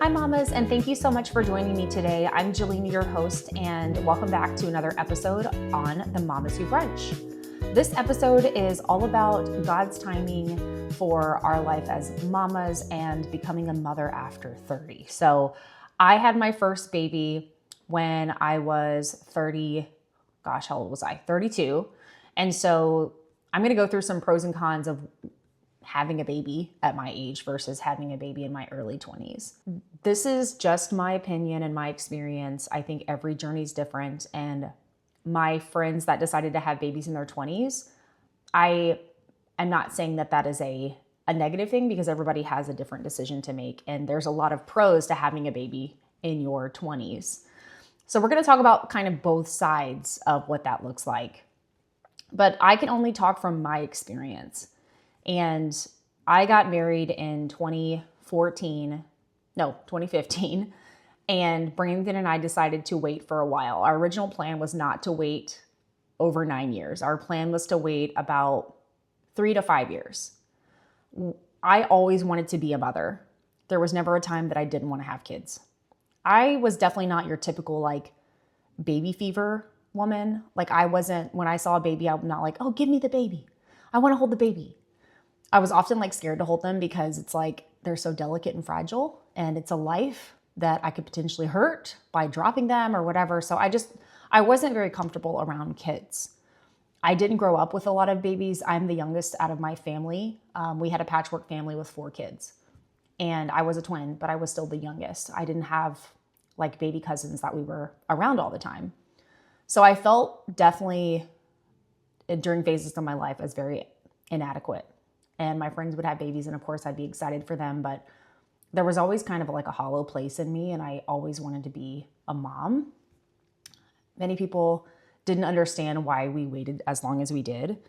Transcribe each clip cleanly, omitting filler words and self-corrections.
Hi mamas, and thank you so much for joining me today. I'm Jolene, your host, and welcome back to another episode on the Mamas Who Brunch. This episode is all about God's timing for our life as mamas and becoming a mother after 30. So I had my first baby when I was 30, how old was I? 32. And so I'm going to go through some pros and cons of having a baby at my age versus having a baby in my early 20s. This is just my opinion and my experience. I think every journey is different. And my friends that decided to have babies in their 20s, I am not saying that that is a negative thing because everybody has a different decision to make. And there's a lot of pros to having a baby in your 20s. So we're going to talk about kind of both sides of what that looks like. But I can only talk from my experience. And I got married in 2015, and Brandon and I decided to wait for a while. Our original plan was not to wait over 9 years. Our plan was to wait about 3 to 5 years. I always wanted to be a mother. There was never a time that I didn't want to have kids. I was definitely not your typical baby fever woman. I wasn't, when I saw a baby, I'm not like, oh, give me the baby. I want to hold the baby. I was often scared to hold them because it's they're so delicate and fragile and it's a life that I could potentially hurt by dropping them or whatever. So I wasn't very comfortable around kids. I didn't grow up with a lot of babies. I'm the youngest out of my family. We had a patchwork family with 4 kids and I was a twin, but I was still the youngest. I didn't have baby cousins that we were around all the time. So I felt definitely during phases of my life as very inadequate. And my friends would have babies, and of course I'd be excited for them, but there was always kind of a hollow place in me, and I always wanted to be a mom. Many people didn't understand why we waited as long as we did.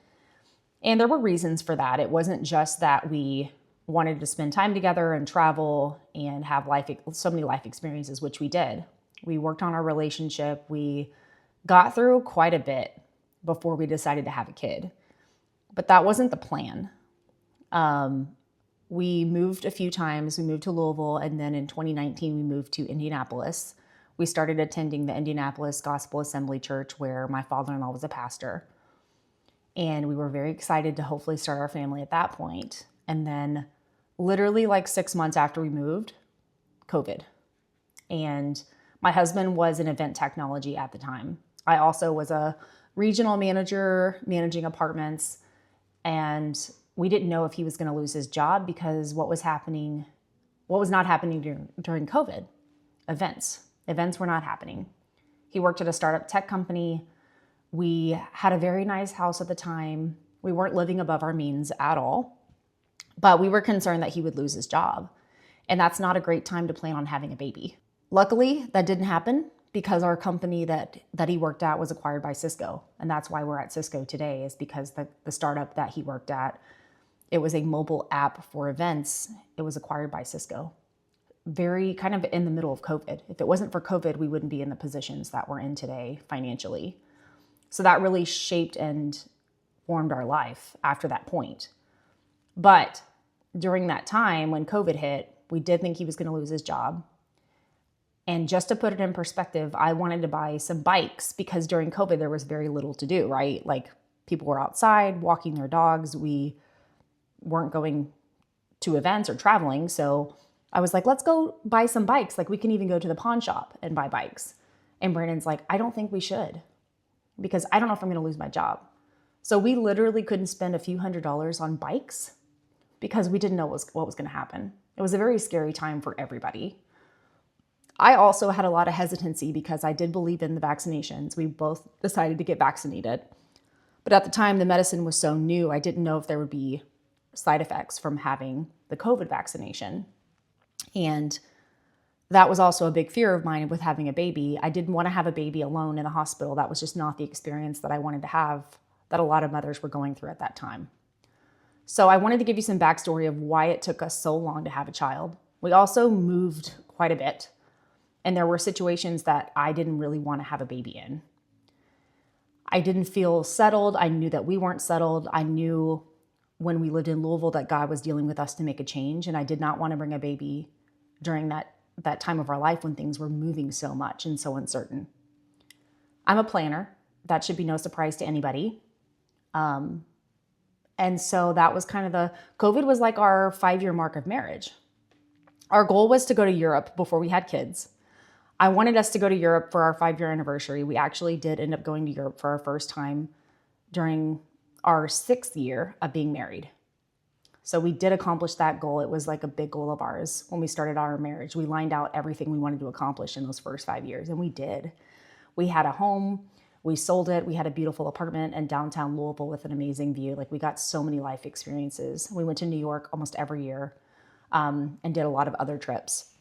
And there were reasons for that. It wasn't just that we wanted to spend time together and travel and have so many life experiences, which we did. We worked on our relationship. We got through quite a bit before we decided to have a kid. But that wasn't the plan. We moved a few times. We moved to Louisville, and then in 2019, we moved to Indianapolis. We started attending the Indianapolis Gospel Assembly Church where my father-in-law was a pastor. And we were very excited to hopefully start our family at that point. And then literally 6 months after we moved, COVID. And my husband was in event technology at the time. I also was a regional manager managing apartments, and we didn't know if he was going to lose his job because what was not happening during COVID, events were not happening. He worked at a startup tech company. We had a very nice house at the time. We weren't living above our means at all, but we were concerned that he would lose his job. And that's not a great time to plan on having a baby. Luckily, that didn't happen because our company that he worked at was acquired by Cisco. And that's why we're at Cisco today, is because the startup that he worked at, it was a mobile app for events. It was acquired by Cisco. Very kind of in the middle of COVID. If it wasn't for COVID, we wouldn't be in the positions that we're in today financially. So that really shaped and formed our life after that point. But during that time when COVID hit, we did think he was going to lose his job. And just to put it in perspective, I wanted to buy some bikes because during COVID, there was very little to do, right? People were outside walking their dogs. We weren't going to events or traveling. So I was like, let's go buy some bikes. We can even go to the pawn shop and buy bikes. And Brandon's like, I don't think we should because I don't know if I'm going to lose my job. So we literally couldn't spend a few $100s on bikes because we didn't know what was going to happen. It was a very scary time for everybody. I also had a lot of hesitancy because I did believe in the vaccinations. We both decided to get vaccinated. But at the time, the medicine was so new, I didn't know if there would be side effects from having the COVID vaccination. And that was also a big fear of mine with having a baby. I didn't want to have a baby alone in the hospital. That was just not the experience that I wanted to have, that a lot of mothers were going through at that time. So I wanted to give you some backstory of why it took us so long to have a child. We also moved quite a bit, and there were situations that I didn't really want to have a baby in. I didn't feel settled. I knew that we weren't settled. I knew when we lived in Louisville that God was dealing with us to make a change, and I did not want to bring a baby during that that time of our life when things were moving so much and so uncertain. I'm a planner. That should be no surprise to anybody. And so that was kind of COVID was like our 5-year mark of marriage. Our goal was to go to Europe before we had kids. I wanted us to go to Europe for our 5-year anniversary. We actually did end up going to Europe for our first time during our 6th year of being married. So we did accomplish that goal. It was like a big goal of ours when we started our marriage. We lined out everything we wanted to accomplish in those first 5 years, and we did. We had a home. We sold it. We had a beautiful apartment in downtown Louisville with an amazing view. Like, we got so many life experiences. We went to New York almost every year and did a lot of other trips.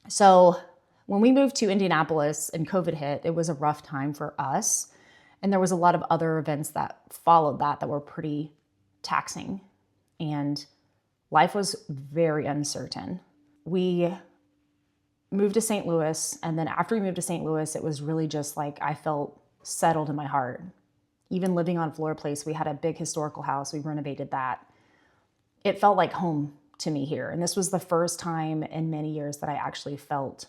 So when we moved to Indianapolis and COVID hit, it was a rough time for us. And there was a lot of other events that followed that were pretty taxing. And life was very uncertain. We moved to St. Louis. And then after we moved to St. Louis, it was really just like I felt settled in my heart. Even living on Flora Place, we had a big historical house. We renovated that. It felt like home to me here. And this was the first time in many years that I actually felt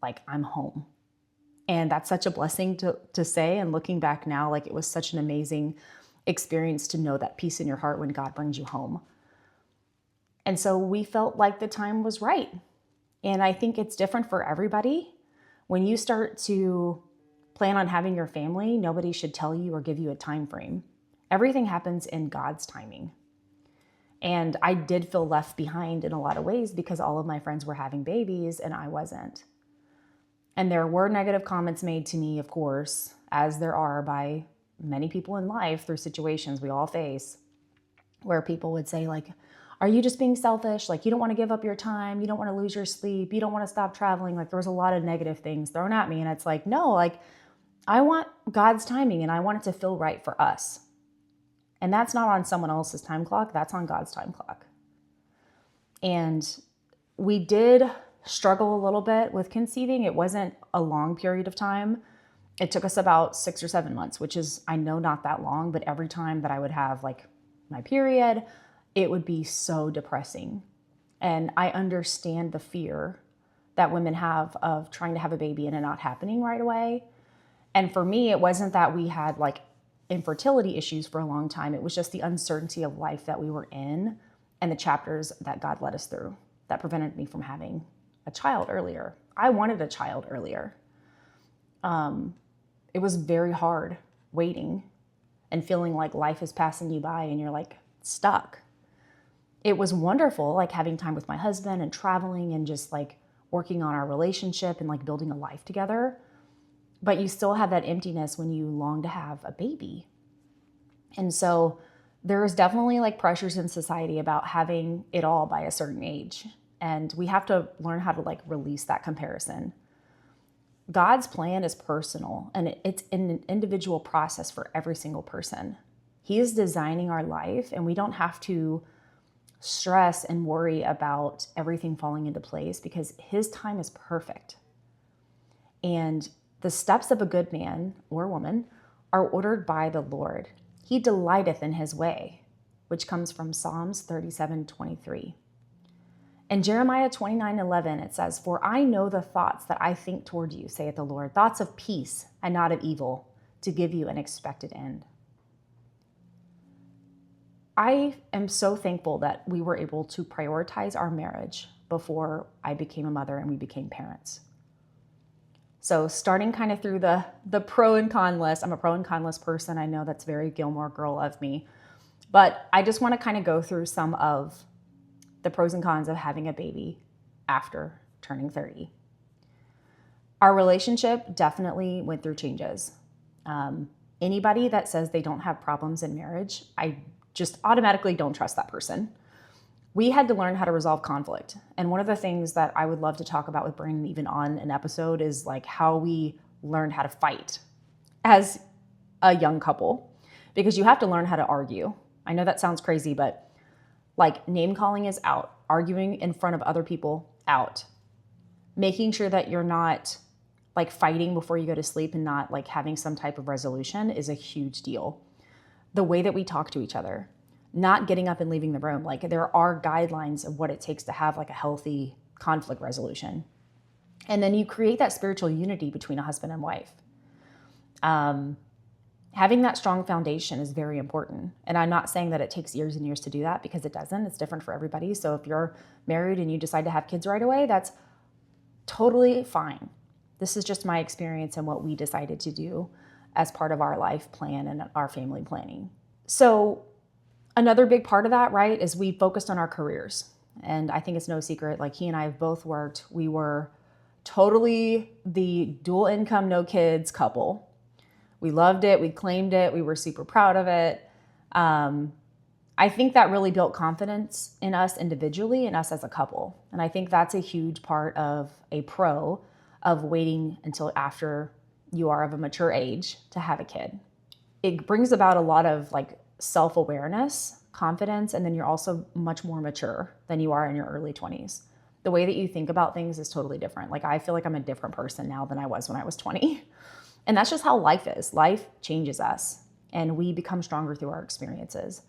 like I'm home. And that's such a blessing to say. And looking back now, like, it was such an amazing experience to know that peace in your heart when God brings you home. And so we felt like the time was right. And I think it's different for everybody. When you start to plan on having your family, nobody should tell you or give you a time frame. Everything happens in God's timing. And I did feel left behind in a lot of ways because all of my friends were having babies and I wasn't. And there were negative comments made to me, of course, as there are by many people in life through situations we all face, where people would say, like, are you just being selfish? Like, you don't want to give up your time. You don't want to lose your sleep. You don't want to stop traveling. Like, there was a lot of negative things thrown at me. And it's like, no, like, I want God's timing and I want it to feel right for us. And that's not on someone else's time clock. That's on God's time clock. And we did struggle a little bit with conceiving. It wasn't a long period of time. It took us about 6 or 7 months, which is, I know, not that long, but every time that I would have like my period, it would be so depressing. And I understand the fear that women have of trying to have a baby and it not happening right away. And for me, it wasn't that we had like infertility issues for a long time. It was just the uncertainty of life that we were in and the chapters that God led us through that prevented me from having a child earlier. I wanted a child earlier. It was very hard waiting and feeling like life is passing you by and you're like stuck. It was wonderful, like having time with my husband and traveling and just like working on our relationship and like building a life together. But you still have that emptiness when you long to have a baby. And so there's definitely like pressures in society about having it all by a certain age. And we have to learn how to like release that comparison. God's plan is personal and it's an individual process for every single person. He is designing our life and we don't have to stress and worry about everything falling into place because his time is perfect. And the steps of a good man or woman are ordered by the Lord. He delighteth in his way, which comes from Psalms 37:23. In Jeremiah 29:11, it says, "For I know the thoughts that I think toward you, saith the Lord, thoughts of peace and not of evil, to give you an expected end." I am so thankful that we were able to prioritize our marriage before I became a mother and we became parents. So starting kind of through the pro and con list, I'm a pro and con list person. I know that's very Gilmore Girl of me, but I just want to kind of go through some of the pros and cons of having a baby after turning 30. Our relationship definitely went through changes. Anybody that says they don't have problems in marriage, I just automatically don't trust that person. We had to learn how to resolve conflict. And one of the things that I would love to talk about with Brandon even on an episode is like how we learned how to fight as a young couple, because you have to learn how to argue. I know that sounds crazy, but like name calling is out, arguing in front of other people out, making sure that you're not like fighting before you go to sleep and not like having some type of resolution is a huge deal. The way that we talk to each other, not getting up and leaving the room. Like there are guidelines of what it takes to have like a healthy conflict resolution. And then you create that spiritual unity between a husband and wife. Having that strong foundation is very important. And I'm not saying that it takes years and years to do that, because it doesn't. It's different for everybody. So if you're married and you decide to have kids right away, that's totally fine. This is just my experience and what we decided to do as part of our life plan and our family planning. So another big part of that, right, is we focused on our careers. And I think it's no secret, like he and I have both worked. We were totally the dual income, no kids couple. We loved it. We claimed it. We were super proud of it. I think that really built confidence in us individually and us as a couple. And I think that's a huge part of a pro of waiting until after you are of a mature age to have a kid. It brings about a lot of like self-awareness, confidence, and then you're also much more mature than you are in your early 20s. The way that you think about things is totally different. Like I feel like I'm a different person now than I was when I was 20. And that's just how life is. Life changes us and we become stronger through our experiences.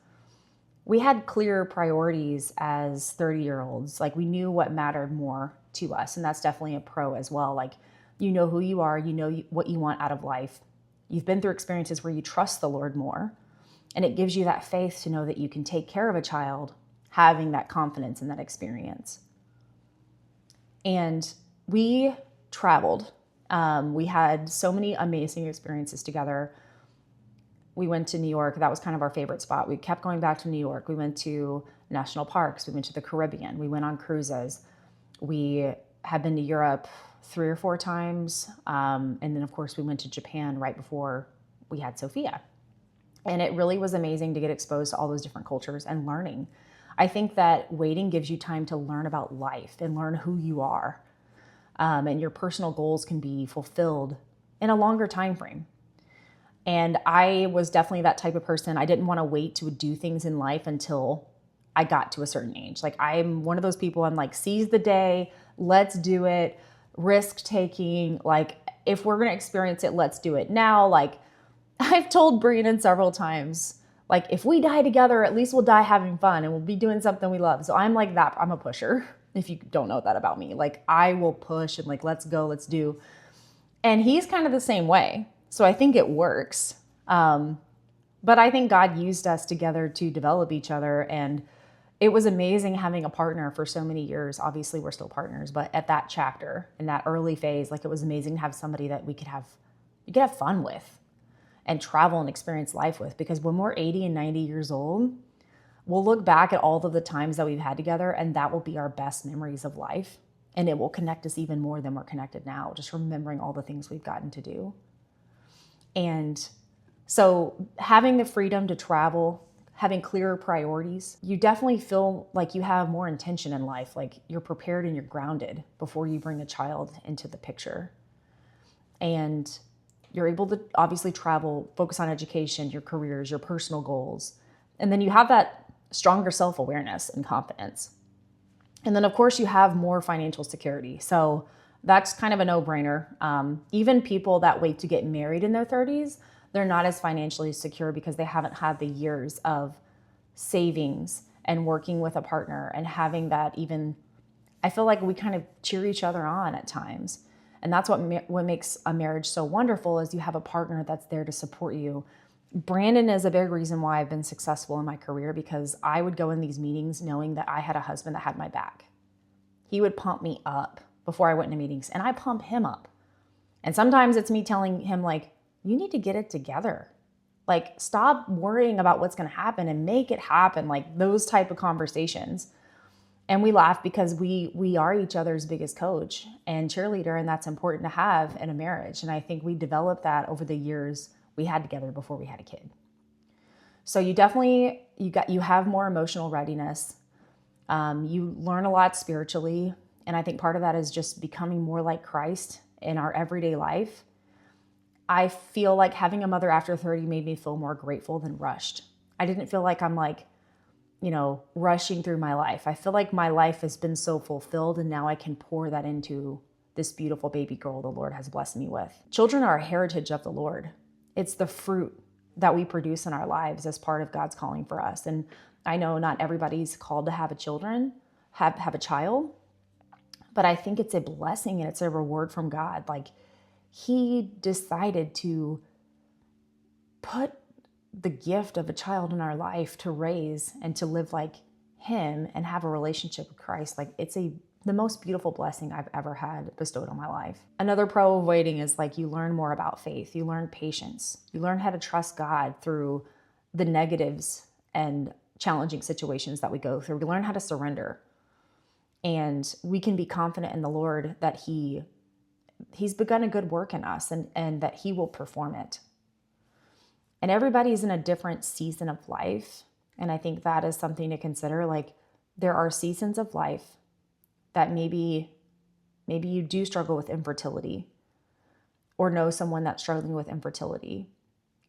We had clear priorities as 30-year-olds. Like we knew what mattered more to us. And that's definitely a pro as well. Like you know who you are, you know what you want out of life. You've been through experiences where you trust the Lord more. And it gives you that faith to know that you can take care of a child, having that confidence in that experience. And we traveled. We had so many amazing experiences together. We went to New York. That was kind of our favorite spot. We kept going back to New York. We went to national parks. We went to the Caribbean. We went on cruises. We had been to Europe 3 or 4 times. And then, of course, we went to Japan right before we had Sophia. And it really was amazing to get exposed to all those different cultures and learning. I think that waiting gives you time to learn about life and learn who you are. And your personal goals can be fulfilled in a longer time frame. And I was definitely that type of person. I didn't want to wait to do things in life until I got to a certain age. Like I'm one of those people, I'm like, seize the day, let's do it, risk taking. Like if we're going to experience it, let's do it now. Like I've told Brandon several times, like if we die together, at least we'll die having fun and we'll be doing something we love. So I'm like that. I'm a pusher. If you don't know that about me, like I will push and like, let's go, let's do. And he's kind of the same way. So I think it works. But I think God used us together to develop each other. And it was amazing having a partner for so many years. Obviously we're still partners, but at that chapter, in that early phase, like it was amazing to have somebody that you could have fun with and travel and experience life with. Because when we're 80 and 90 years old, we'll look back at all of the times that we've had together and that will be our best memories of life. And it will connect us even more than we're connected now, just remembering all the things we've gotten to do. And so having the freedom to travel, having clearer priorities, you definitely feel like you have more intention in life, like you're prepared and you're grounded before you bring a child into the picture. And you're able to obviously travel, focus on education, your careers, your personal goals. And then you have that stronger self-awareness and confidence. And then of course you have more financial security. So that's kind of a no-brainer. Even people that wait to get married in their 30s, they're not as financially secure because they haven't had the years of savings and working with a partner and having that even, I feel like we kind of cheer each other on at times. And that's what makes a marriage so wonderful is you have a partner that's there to support you. Brandon is a big reason why I've been successful in my career because I would go in these meetings knowing that I had a husband that had my back. He would pump me up before I went into meetings and I pump him up. And sometimes it's me telling him like, you need to get it together. Like stop worrying about what's going to happen and make it happen. Like those type of conversations. And we laugh because we are each other's biggest coach and cheerleader. And that's important to have in a marriage. And I think we developed that over the years we had together before we had a kid. So you definitely, you have more emotional readiness. You learn a lot spiritually. And I think part of that is just becoming more like Christ in our everyday life. I feel like having a mother after 30 made me feel more grateful than rushed. I didn't feel like I'm like, rushing through my life. I feel like my life has been so fulfilled and now I can pour that into this beautiful baby girl the Lord has blessed me with. Children are a heritage of the Lord. It's the fruit that we produce in our lives as part of God's calling for us. And I know not everybody's called to have a child, But I think it's a blessing and it's a reward from God. Like, he decided to put the gift of a child in our life to raise and to live like him and have a relationship with Christ. Like, it's the most beautiful blessing I've ever had bestowed on my life. Another pro of waiting is like, you learn more about faith. You learn patience. You learn how to trust God through the negatives and challenging situations that we go through. We learn how to surrender. And we can be confident in the Lord that he's begun a good work in us and that he will perform it. And everybody's in a different season of life. And I think that is something to consider. Like, there are seasons of life that maybe you do struggle with infertility or know someone that's struggling with infertility.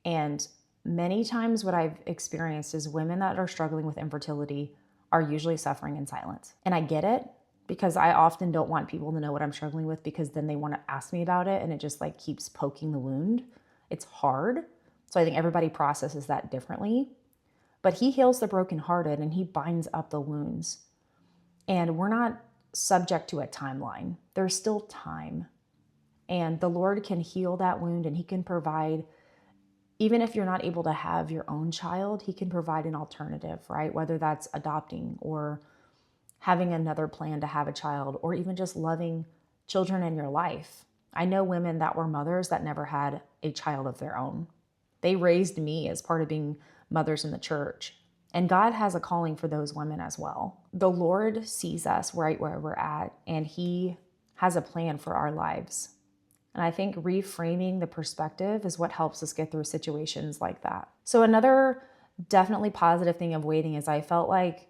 And many times what I've experienced is women that are struggling with infertility are usually suffering in silence. And I get it, because I often don't want people to know what I'm struggling with, because then they want to ask me about it and it just like keeps poking the wound. It's hard. So I think everybody processes that differently. But he heals the brokenhearted and he binds up the wounds. And we're not subject to a timeline. There's still time. And the Lord can heal that wound, and he can provide, even if you're not able to have your own child, he can provide an alternative, right? Whether that's adopting or having another plan to have a child, or even just loving children in your life. I know women that were mothers that never had a child of their own. They raised me as part of being mothers in the church. And God has a calling for those women as well. The Lord sees us right where we're at, and he has a plan for our lives. And I think reframing the perspective is what helps us get through situations like that. So another definitely positive thing of waiting is I felt like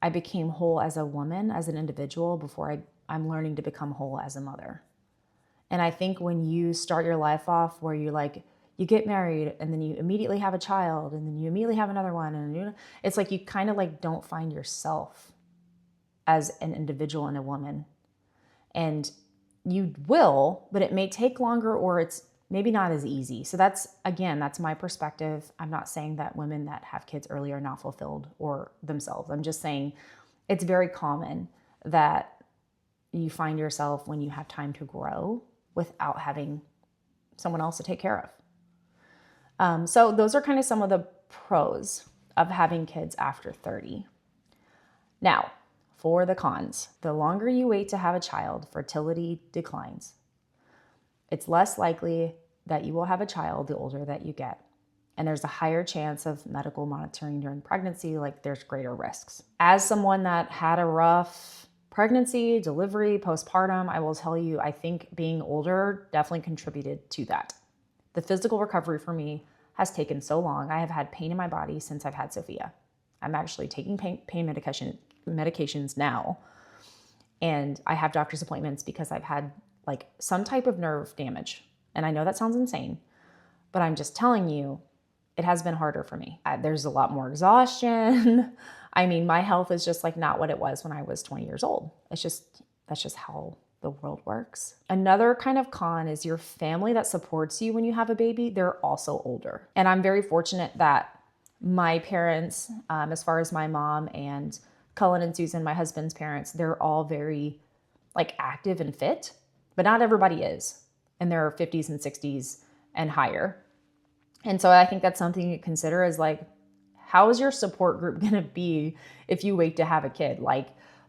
I became whole as a woman, as an individual, before I'm learning to become whole as a mother. And I think when you start your life off where you get married and then you immediately have a child and then you immediately have another one, and it's like you kind of like don't find yourself as an individual and a woman. And you will, but it may take longer, or it's maybe not as easy. So that's my perspective. I'm not saying that women that have kids early are not fulfilled or themselves. I'm just saying it's very common that you find yourself when you have time to grow without having someone else to take care of. So those are kind of some of the pros of having kids after 30. Now, for the cons, the longer you wait to have a child, fertility declines. It's less likely that you will have a child the older that you get. And there's a higher chance of medical monitoring during pregnancy, like there's greater risks. As someone that had a rough pregnancy, delivery, postpartum, I will tell you, I think being older definitely contributed to that. The physical recovery for me has taken so long. I have had pain in my body since I've had Sophia. I'm actually taking pain medications now. And I have doctor's appointments because I've had like some type of nerve damage. And I know that sounds insane, but I'm just telling you, it has been harder for me. There's a lot more exhaustion. I mean, my health is just like not what it was when I was 20 years old. That's just how the world works. Another kind of con is your family that supports you when you have a baby, they're also older. And I'm very fortunate that my parents, as far as my mom and Cullen and Susan, my husband's parents, they're all very like active and fit, but not everybody is in their 50s and 60s and higher. And so I think that's something you consider is like, how is your support group going to be if you wait to have a kid?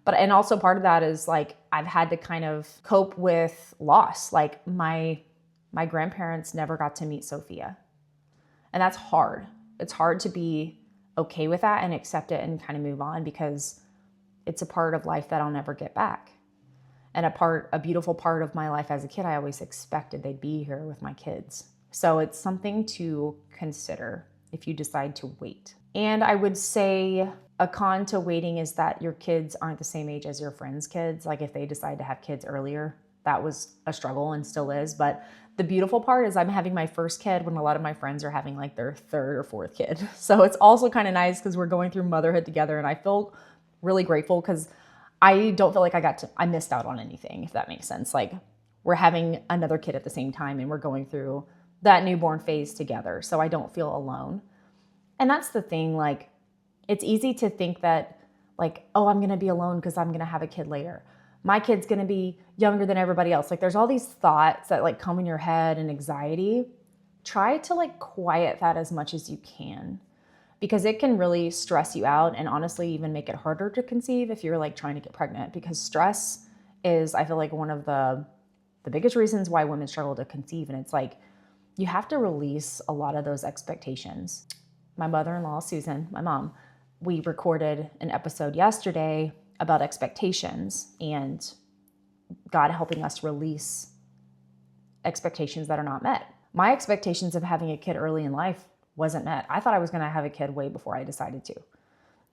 And also part of that is like, I've had to kind of cope with loss. Like my grandparents never got to meet Sophia. And that's hard. It's hard to be okay with that and accept it and kind of move on, because it's a part of life that I'll never get back. And a beautiful part of my life as a kid, I always expected they'd be here with my kids. So it's something to consider if you decide to wait. And I would say a con to waiting is that your kids aren't the same age as your friends' kids. Like if they decide to have kids earlier, that was a struggle and still is. But the beautiful part is I'm having my first kid when a lot of my friends are having like their third or fourth kid. So it's also kind of nice because we're going through motherhood together, and I feel really grateful because I don't feel like I missed out on anything, if that makes sense. Like we're having another kid at the same time and we're going through that newborn phase together. So I don't feel alone. And that's the thing, like it's easy to think that like, oh, I'm going to be alone because I'm going to have a kid later. my kid's going to be younger than everybody else. Like there's all these thoughts that like come in your head and anxiety. Try to like quiet that as much as you can, because it can really stress you out and honestly even make it harder to conceive if you're like trying to get pregnant, because stress is, I feel like, one of the biggest reasons why women struggle to conceive. And it's like, you have to release a lot of those expectations. My mother-in-law, Susan, my mom, we recorded an episode yesterday about expectations and God helping us release expectations that are not met. My expectations of having a kid early in life wasn't met. I thought I was going to have a kid way before I decided to.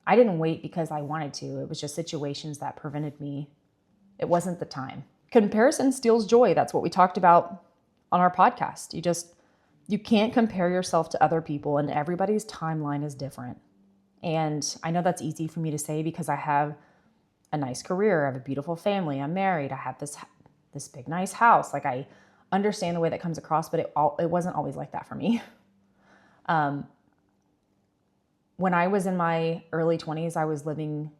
I didn't wait because I wanted to. It was just situations that prevented me. It wasn't the time. Comparison steals joy. That's what we talked about on our podcast. You can't compare yourself to other people, and everybody's timeline is different. And I know that's easy for me to say because I have a nice career, I have a beautiful family, I'm married, I have this big nice house. Like I understand the way that comes across, but it wasn't always like that for me. When I was in my early 20s, I was living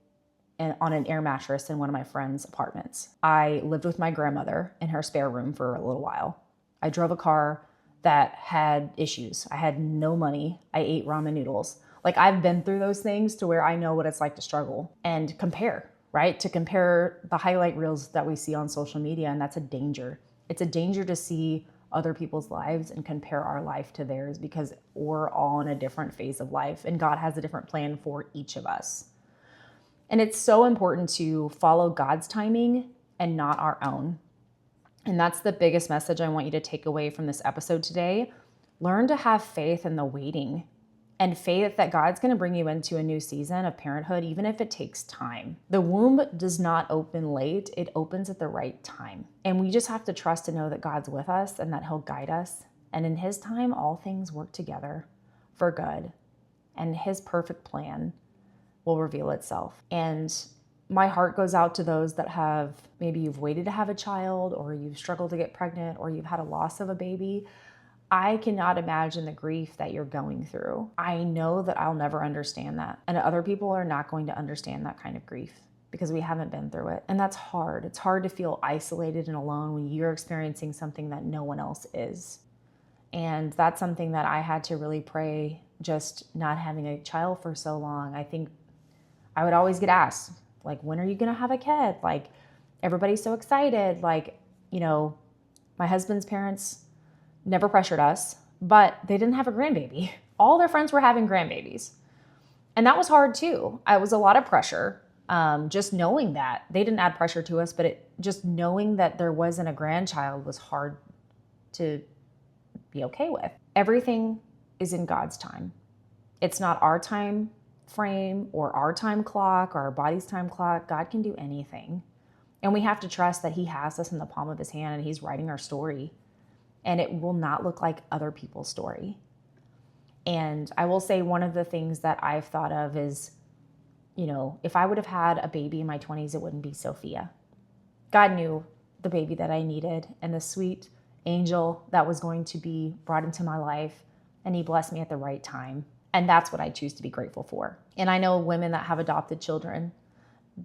on an air mattress in one of my friend's apartments. I lived with my grandmother in her spare room for a little while. I drove a car that had issues. I had no money. I ate ramen noodles. Like I've been through those things to where I know what it's like to struggle and compare, right? To compare the highlight reels that we see on social media. And that's a danger. It's a danger to see other people's lives and compare our life to theirs, because we're all in a different phase of life and God has a different plan for each of us. And it's so important to follow God's timing and not our own. And that's the biggest message I want you to take away from this episode today. Learn to have faith in the waiting, and faith that God's going to bring you into a new season of parenthood, even if it takes time. The womb does not open late. It opens at the right time. And we just have to trust and know that God's with us and that He'll guide us. And in His time, all things work together for good. And His perfect plan will reveal itself. And my heart goes out to those that have, maybe you've waited to have a child, or you've struggled to get pregnant, or you've had a loss of a baby. I cannot imagine the grief that you're going through. I know that I'll never understand that. And other people are not going to understand that kind of grief because we haven't been through it. And that's hard. It's hard to feel isolated and alone when you're experiencing something that no one else is. And that's something that I had to really pray, just not having a child for so long. I think I would always get asked, like, when are you going to have a kid? Like, everybody's so excited. Like, my husband's parents never pressured us, but they didn't have a grandbaby. All their friends were having grandbabies. And that was hard too. It was a lot of pressure. Just knowing that. They didn't add pressure to us, but just knowing that there wasn't a grandchild was hard to be okay with. Everything is in God's time. It's not our time frame or our time clock or our body's time clock. God can do anything. And we have to trust that He has us in the palm of His hand and He's writing our story. And it will not look like other people's story. And I will say one of the things that I've thought of is, if I would have had a baby in my 20s, it wouldn't be Sophia. God knew the baby that I needed and the sweet angel that was going to be brought into my life. And He blessed me at the right time. And that's what I choose to be grateful for. And I know women that have adopted children,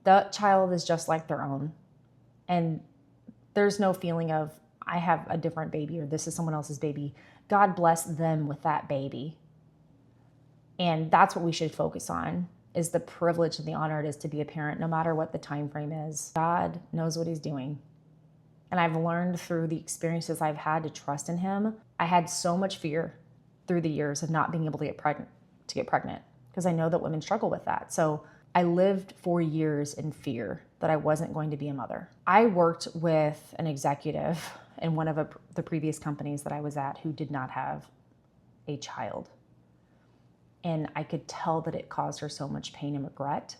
the child is just like their own. And there's no feeling of, I have a different baby or this is someone else's baby. God bless them with that baby. And that's what we should focus on, is the privilege and the honor it is to be a parent, no matter what the time frame is. God knows what He's doing. And I've learned through the experiences I've had to trust in Him. I had so much fear through the years of not being able to get pregnant because I know that women struggle with that. So I lived for years in fear that I wasn't going to be a mother. I worked with an executive in one of the previous companies that I was at who did not have a child. And I could tell that it caused her so much pain and regret.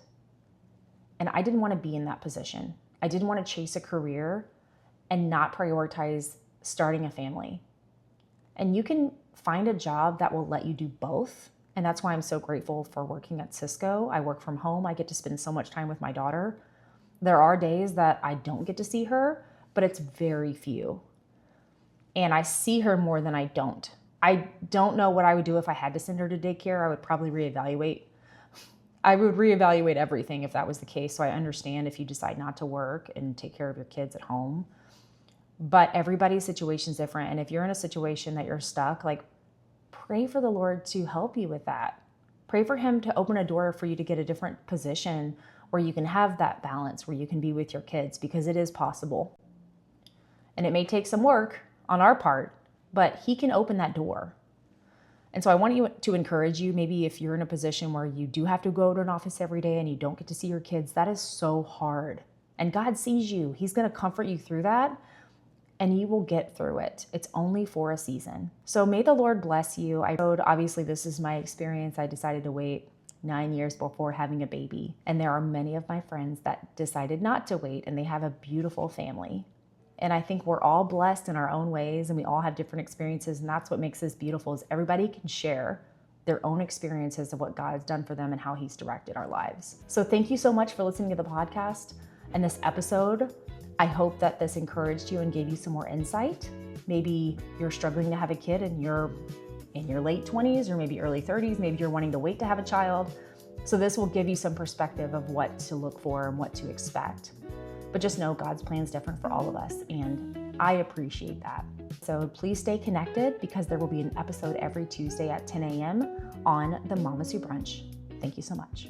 And I didn't want to be in that position. I didn't want to chase a career and not prioritize starting a family. And you can find a job that will let you do both. And that's why I'm so grateful for working at Cisco. I work from home. I get to spend so much time with my daughter. There are days that I don't get to see her, but it's very few. And I see her more than I don't. I don't know what I would do if I had to send her to daycare. I would probably reevaluate. I would reevaluate everything if that was the case. So I understand if you decide not to work and take care of your kids at home. But everybody's situation is different. And if you're in a situation that you're stuck, like, pray for the Lord to help you with that. Pray for him to open a door for you to get a different position where you can have that balance, where you can be with your kids, because it is possible. And it may take some work on our part, but he can open that door. And so I want to encourage you, maybe if you're in a position where you do have to go to an office every day and you don't get to see your kids, that is so hard. And God sees you. He's going to comfort you through that, and you will get through it. It's only for a season. So may the Lord bless you. Obviously, this is my experience. I decided to wait 9 years before having a baby. And there are many of my friends that decided not to wait, and they have a beautiful family. And I think we're all blessed in our own ways, and we all have different experiences. And that's what makes this beautiful, is everybody can share their own experiences of what God has done for them and how he's directed our lives. So thank you so much for listening to the podcast and this episode. I hope that this encouraged you and gave you some more insight. Maybe you're struggling to have a kid and you're in your late 20s or maybe early 30s. Maybe you're wanting to wait to have a child. So this will give you some perspective of what to look for and what to expect. But just know God's plan is different for all of us, and I appreciate that. So please stay connected, because there will be an episode every Tuesday at 10 a.m. on the Mamas Who Brunch. Thank you so much.